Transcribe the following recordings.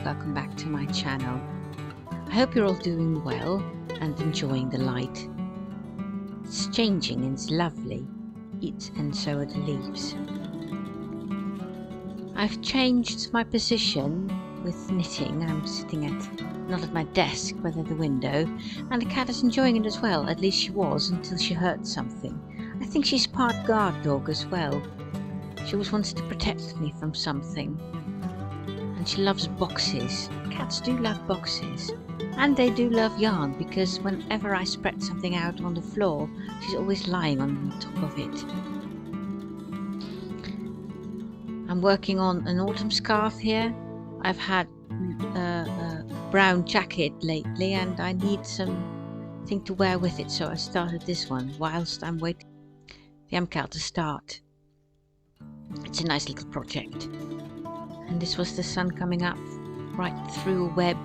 welcome back to my channel. I hope you're all doing well and enjoying the light. It's changing and it's lovely, and so are the leaves. I've changed my position with knitting. I'm sitting not at my desk but at the window, and the cat is enjoying it as well. At least she was until she hurt something. I think she's part guard dog as well. She always wants to protect me from something. And she loves boxes. Cats do love boxes. And they do love yarn, because whenever I spread something out on the floor, she's always lying on top of it. I'm working on an autumn scarf here. I've had a brown jacket lately and I need something to wear with it, so I started this one whilst I'm waiting for the MKAL to start. It's a nice little project. And this was the sun coming up right through a web,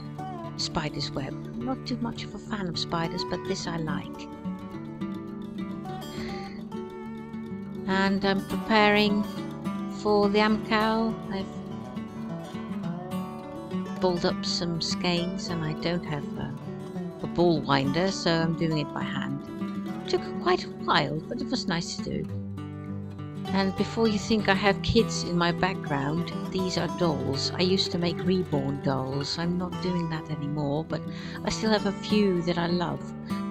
spider's web. I'm not too much of a fan of spiders, but this I like. And I'm preparing for the MKAL. I've balled up some skeins and I don't have a ball winder, so I'm doing it by hand. It took quite a while, but it was nice to do. And before you think I have kids in my background, these are dolls. I used to make reborn dolls. I'm not doing that anymore, but I still have a few that I love,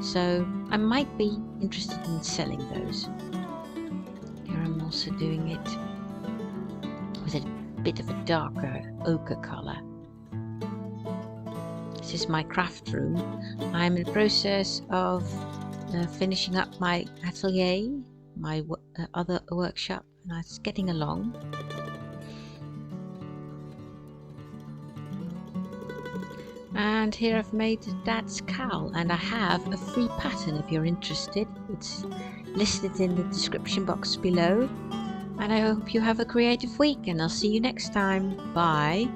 so I might be interested in selling those. Here I'm also doing it with a bit of a darker ochre colour. This is my craft room. I'm in the process of finishing up my atelier, my other workshop, and it's getting along. And here I've made Dad's cowl, and I have a free pattern if you're interested. It's listed in the description box below. And I hope you have a creative week, and I'll see you next time. Bye.